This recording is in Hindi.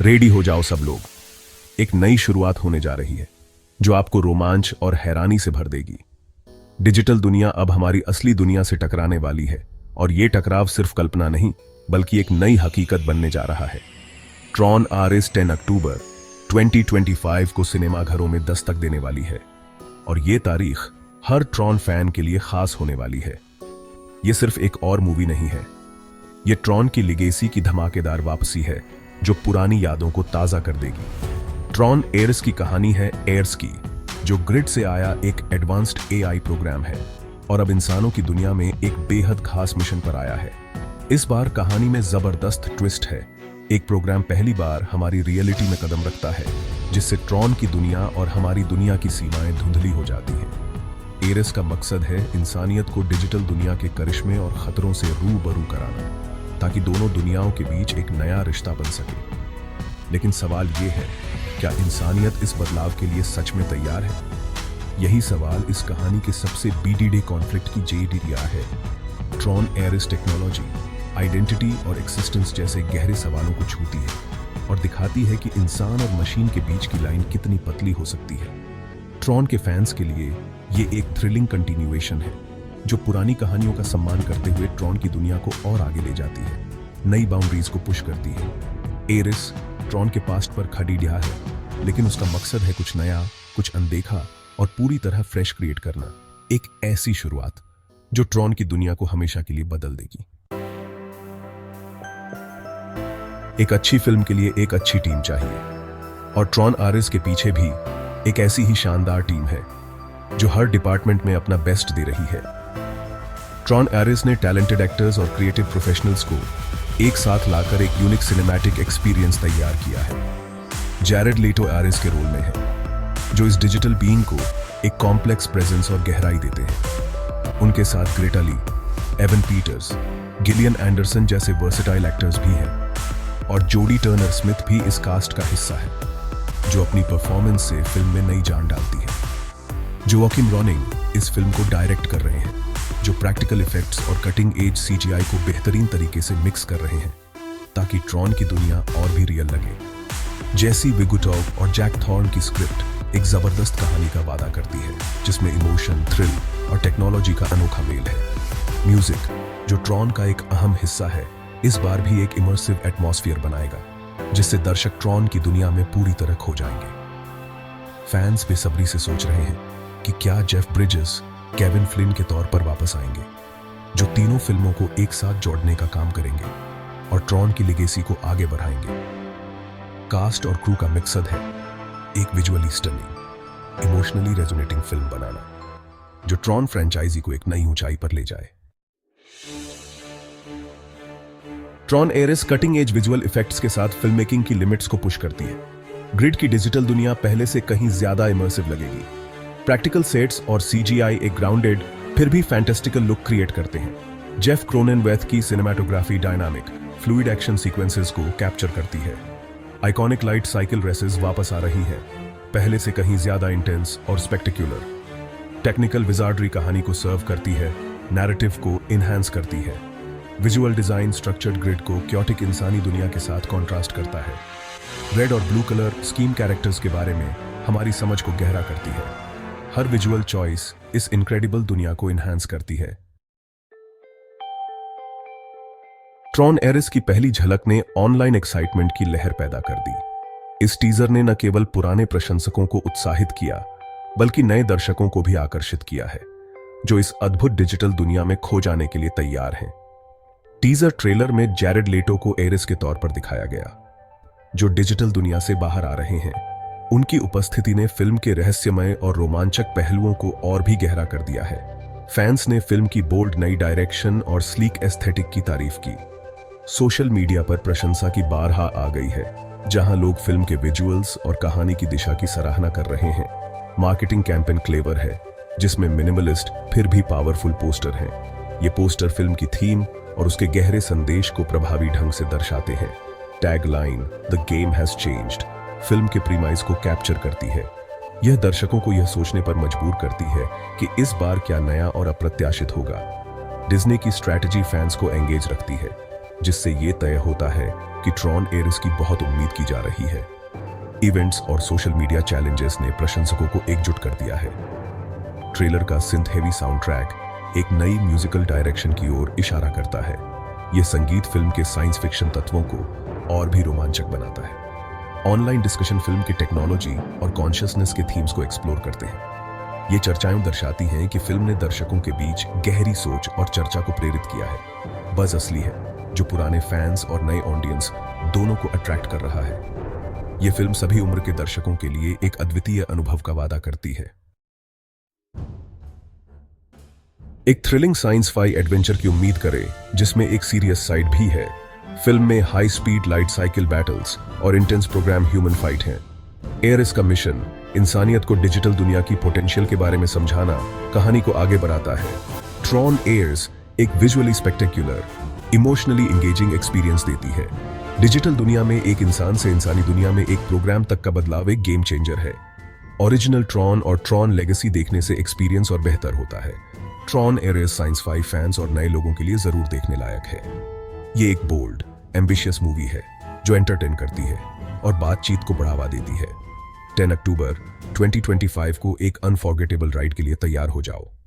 रेडी हो जाओ सब लोग। एक नई शुरुआत होने जा रही है जो आपको रोमांच और हैरानी से भर देगी। डिजिटल दुनिया अब हमारी असली दुनिया से टकराने वाली है और यह टकराव सिर्फ कल्पना नहीं बल्कि एक नई हकीकत बनने जा रहा है। ट्रॉन आरएस 10 अक्टूबर 2025 को सिनेमाघरों में दस्तक देने वाली है और यह तारीख हर ट्रॉन फैन के लिए खास होने वाली है। यह सिर्फ एक और मूवी नहीं है, यह ट्रॉन की लिगेसी की धमाकेदार वापसी है जो पुरानी यादों को ताजा कर देगी। ट्रॉन एयर्स की कहानी है एयर्स की, जो ग्रिड से आया एक एडवांस्ड एआई प्रोग्राम है और अब इंसानों की दुनिया में एक बेहद खास मिशन पर आया है। इस बार कहानी में जबरदस्त ट्विस्ट है। एक प्रोग्राम पहली बार हमारी रियलिटी में कदम रखता है जिससे ट्रॉन की दुनिया और हमारी दुनिया की सीमाएं धुंधली हो जाती हैं। एयर्स का मकसद है इंसानियत को डिजिटल दुनिया के करिश्मे और खतरों से रूबरू कराना ताकि दोनों दुनियाओं के बीच एक नया रिश्ता बन सके। लेकिन सवाल यह है, क्या इंसानियत इस बदलाव के लिए सच में तैयार है? यही सवाल इस कहानी के सबसे बीडीडी कॉन्फ्लिक्ट की जेडीआर है। ट्रॉन एयर्स टेक्नोलॉजी, आइडेंटिटी और एक्सिस्टेंस जैसे गहरे सवालों को छूती है और दिखाती है कि इंसान और मशीन के बीच की लाइन कितनी पतली हो सकती है। ट्रॉन के फैंस के लिए ये एक थ्रिलिंग कंटिन्यूएशन है जो पुरानी कहानियों का सम्मान करते हुए ट्रॉन की दुनिया को और आगे ले जाती है, नई बाउंड्रीज को पुश करती है। एयर्स ट्रॉन के पास्ट पर खड़ी ढा है, लेकिन उसका मकसद है कुछ नया, कुछ अनदेखा और पूरी तरह फ्रेश क्रिएट करना। एक ऐसी शुरुआत जो ट्रॉन की दुनिया को हमेशा के लिए बदल देगी। एक अच्छी फिल्म के लिए एक अच्छी टीम चाहिए और ट्रॉन आरएस के पीछे भी एक ऐसी ही शानदार टीम है जो हर डिपार्टमेंट में अपना बेस्ट दे रही है। ट्रॉन एयर्स ने टैलेंटेड एक्टर्स और क्रिएटिव प्रोफेशनल्स को एक साथ लाकर एक यूनिक सिनेमैटिक एक्सपीरियंस तैयार किया है। जैरेड लेटो एयर्स के रोल में है, जो इस डिजिटल बीइंग को एक कॉम्प्लेक्स प्रेजेंस और गहराई देते हैं। उनके साथ ग्रेटा ली, एवन पीटर्स, गिलियन एंडरसन जैसे वर्सेटाइल एक्टर्स भी हैं और जोडी टर्नर स्मिथ भी इस कास्ट का हिस्सा है, जो अपनी परफॉर्मेंस से फिल्म में नई जान डालती है। जोआकिम रॉनिंग इस फिल्म को डायरेक्ट कर रहे हैं, जो प्रैक्टिकल इफेक्ट्स और कटिंग एज सीजीआई को बेहतरीन तरीके से मिक्स कर रहे हैं ताकि ट्रॉन की दुनिया और भी रियल लगे। जेसी विगुटॉव और जैक थॉर्न की स्क्रिप्ट एक जबरदस्त कहानी का वादा करती है जिसमें इमोशन, थ्रिल और टेक्नोलॉजी का अनोखा मेल है। म्यूजिक, जो ट्रॉन का एक अहम हिस्सा है, इस बार भी एक इमर्सिव एटमॉस्फेयर बनाएगा जिससे दर्शक ट्रॉन की दुनिया में पूरी तरह खो जाएंगे। फैंस बेसब्री से सोच रहे हैं कि क्या जेफ ब्रिजेस केविन फ्लिन के तौर पर वापस आएंगे, जो तीनों फिल्मों को एक साथ जोड़ने का काम करेंगे और ट्रॉन की लिगेसी को आगे बढ़ाएंगे। कास्ट और क्रू का मकसद है एक visually stunning, emotionally resonating film बनाना जो ट्रॉन फ्रेंचाइजी को एक नई ऊंचाई पर ले जाए। Tron Ares cutting edge visual effects के साथ फिल्म मेकिंग की लिमिट्स को पुश करती है। ग्रिड की डिजिटल दुनिया पहले से कहीं ज्यादा इमर्सिव लगेगी। प्रैक्टिकल सेट्स और सीजीआई एक ग्राउंडेड फिर भी फैंटास्टिकल लुक क्रिएट करते हैं। जेफ क्रोनेनवेथ की cinematography dynamic, fluid action sequences को कैप्चर करती है। आइकॉनिक लाइट साइकिल रेसेस वापस आ रही हैं, पहले से कहीं ज्यादा इंटेंस और स्पेक्टेक्युलर। टेक्निकल विजार्डरी कहानी को सर्व करती है, नैरेटिव को इनहैंस करती है। विजुअल डिजाइन स्ट्रक्चर्ड ग्रिड को क्योटिक इंसानी दुनिया के साथ कॉन्ट्रास्ट करता है। रेड और ब्लू कलर स्कीम कैरेक्टर्स के बारे में हमारी समझ को गहरा करती है। हर विजुअल चॉइस इस इनक्रेडिबल दुनिया को इनहैंस करती है। ट्रॉन एयर्स की पहली झलक ने ऑनलाइन एक्साइटमेंट की लहर पैदा कर दी। इस टीजर ने न केवल पुराने प्रशंसकों को उत्साहित किया बल्कि नए दर्शकों को भी आकर्षित किया है जो इस अद्भुत डिजिटल दुनिया में खो जाने के लिए तैयार हैं। टीजर ट्रेलर में जैरेड लेटो को एयर्स के तौर पर दिखाया गया, जो डिजिटल दुनिया से बाहर आ रहे हैं। उनकी उपस्थिति ने फिल्म के रहस्यमय और रोमांचक पहलुओं को और भी गहरा कर दिया है। फैंस ने फिल्म की बोल्ड नई डायरेक्शन और स्लीक एस्थेटिक की तारीफ की। सोशल मीडिया पर प्रशंसा की बारहा आ गई है, जहां लोग फिल्म के विजुअल्स और कहानी की दिशा की सराहना कर रहे हैं। मार्केटिंग कैंपेन क्लेवर है, जिसमें मिनिमलिस्ट फिर भी पावरफुल पोस्टर हैं। ये पोस्टर फिल्म की थीम और उसके गहरे संदेश को प्रभावी ढंग से दर्शाते हैं। Tagline the game has changed film के प्रीमाइस को कैप्चर करती है। यह दर्शकों को यह सोचने पर मजबूर करती है कि इस बार क्या नया और अप्रत्याशित होगा। डिज्नी की स्ट्रैटेजी फैंस को एंगेज रखती है। जिससे ये तय होता है कि ट्रॉन एरिस की बहुत उम्मीद की जा रही है। इवेंट्स और सोशल मीडिया चैलेंजेस ने प्रशंसकों को एकजुट कर दिया है। ट्रेलर का सिंथ हेवी साउंड ट्रैक एक नई म्यूजिकल डायरेक्शन की ओर इशारा करता है। यह संगीत फिल्म के साइंस फिक्शन तत्वों को और भी रोमांचक बनाता है। ऑनलाइन डिस्कशन फिल्म की टेक्नोलॉजी और कॉन्शियसनेस के थीम्स को एक्सप्लोर करते हैं। ये चर्चाएं दर्शाती हैं कि फिल्म ने दर्शकों के बीच गहरी सोच और चर्चा को प्रेरित किया है। बज़ असली है, जो पुराने फैंस और नए ऑडियंस दोनों को अट्रैक्ट कर रहा है। यह फिल्म सभी उम्र के दर्शकों के लिए एक अद्वितीय अनुभव का वादा करती है। एक थ्रिलिंग साइंस फाई एडवेंचर की उम्मीद करें, जिसमें एक सीरियस साइड भी है। फिल्म में high speed light cycle battles और इंटेंस प्रोग्राम ह्यूमन फाइट हैं। एरिस का मिशन इंसानियत को डिजिटल दुनिया की पोटेंशियल के बारे में समझाना कहानी को आगे बढ़ाता है। ट्रॉन एयर्स एक visually spectacular, emotionally engaging experience देती है। डिजिटल दुनिया में एक इंसान से इंसानी दुनिया में एक प्रोग्राम तक का बदलाव एक गेम चेंजर है। ओरिजिनल ट्रॉन और ट्रॉन लेगेसी देखने से एक्सपीरियंस और बेहतर होता है। Tron Ares science fi fans और नए लोगों के लिए जरूर देखने लायक है। ये एक बोल्ड, एम्बिशियस मूवी है जो एंटरटेन करती है और बातचीत को बढ़ावा देती है। 10 अक्टूबर 2025 को एक अनफॉरगेटेबल राइड के लिए तैयार हो जाओ।